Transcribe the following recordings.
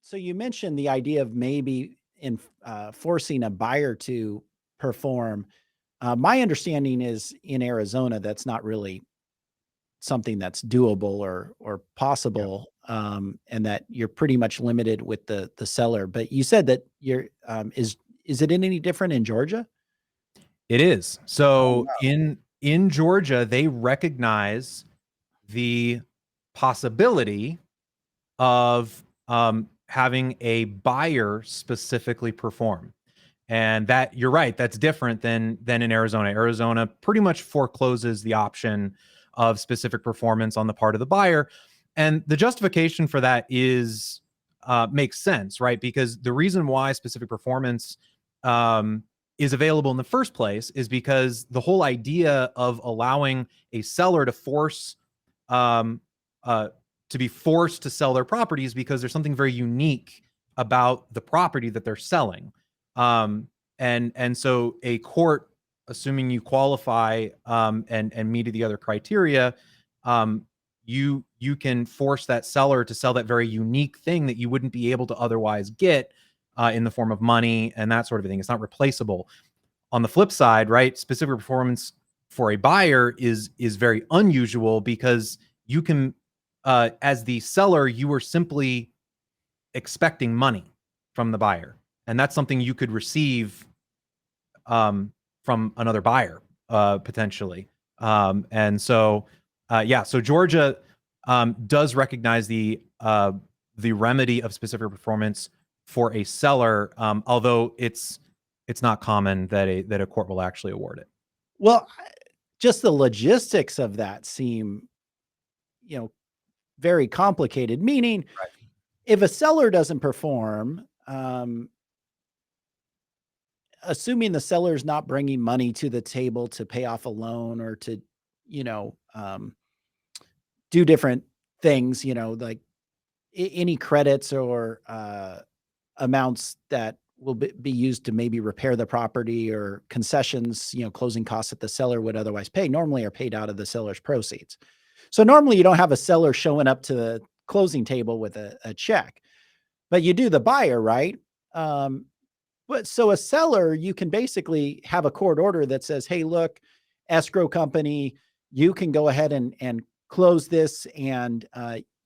So you mentioned the idea of maybe forcing a buyer to perform. My understanding is in Arizona, that's not really something that's doable or Yeah. possible, and that you're pretty much limited with the seller. But you said that you're is it any different in Georgia? It is. Oh, So wow. in Georgia, they recognize the possibility of having a buyer specifically perform. And that, you're right, that's different than in Arizona. Arizona pretty much forecloses the option of specific performance on the part of the buyer. And the justification for that is makes sense, right? Because the reason why specific performance um, is available in the first place is because the whole idea of allowing a seller to force um, uh, to be forced to sell their properties because there's something very unique about the property that they're selling. And so a court, assuming you qualify and meet the other criteria, you can force that seller to sell that very unique thing that you wouldn't be able to otherwise get in the form of money and that sort of thing. It's not replaceable. On the flip side, right, specific performance for a buyer is very unusual because you can, as the seller, you are simply expecting money from the buyer, and that's something you could receive from another buyer potentially. So Georgia does recognize the remedy of specific performance for a seller, although it's not common that a court will actually award it. Well, just the logistics of that seem, you know, very complicated. Meaning, Right. if a seller doesn't perform, assuming the seller's not bringing money to the table to pay off a loan or to, you know, do different things, like any credits or amounts that will be used to maybe repair the property or concessions, closing costs that the seller would otherwise pay, normally are paid out of the seller's proceeds. So normally you don't have a seller showing up to the closing table with a check, but you do the buyer, right? But so a seller, you can basically have a court order that says, hey, look, escrow company, you can go ahead and close this and,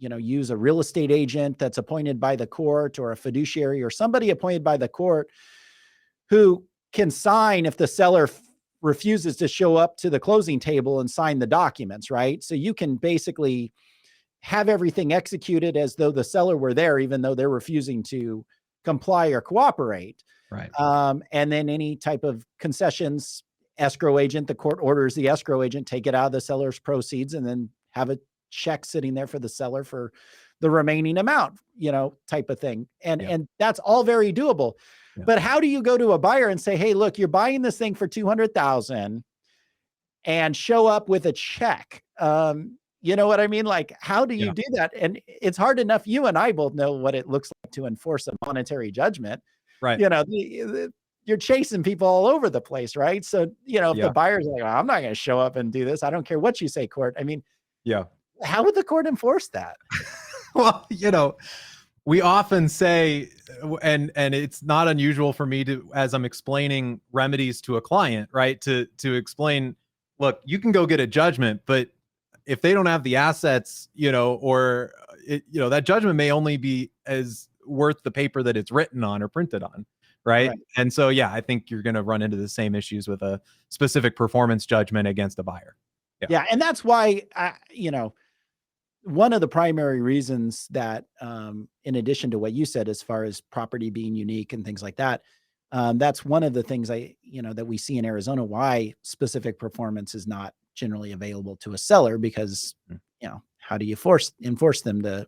use a real estate agent that's appointed by the court or a fiduciary or somebody appointed by the court who can sign if the seller refuses to show up to the closing table and sign the documents, right? So you can basically have everything executed as though the seller were there, even though they're refusing to comply or cooperate. Right. And then any type of concessions, escrow agent, the court orders the escrow agent take it out of the seller's proceeds and then have a check sitting there for the seller for the remaining amount, type of thing. And that's all very doable. Yeah. But how do you go to a buyer and say, hey, look, you're buying this thing for 200,000 and show up with a check? You know what I mean? Like, how do you do that? And it's hard enough. You and I both know what it looks like to enforce a monetary judgment. Right. You're chasing people all over the place, right? So, if the buyer's like, well, I'm not going to show up and do this, I don't care what you say, court. I mean, how would the court enforce that? Well, we often say, and it's not unusual for me to, as I'm explaining remedies to a client, right, to explain, look, you can go get a judgment, but if they don't have the assets, or that judgment may only be as worth the paper that it's written on or printed on, right? And so, I think you're going to run into the same issues with a specific performance judgment against a buyer. Yeah, and that's why one of the primary reasons that, in addition to what you said, as far as property being unique and things like that, that's one of the things that we see in Arizona, why specific performance is not generally available to a seller, because, how do you enforce them to,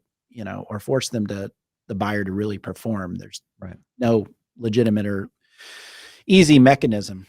or force them to, the buyer to really perform? There's no legitimate or easy mechanism.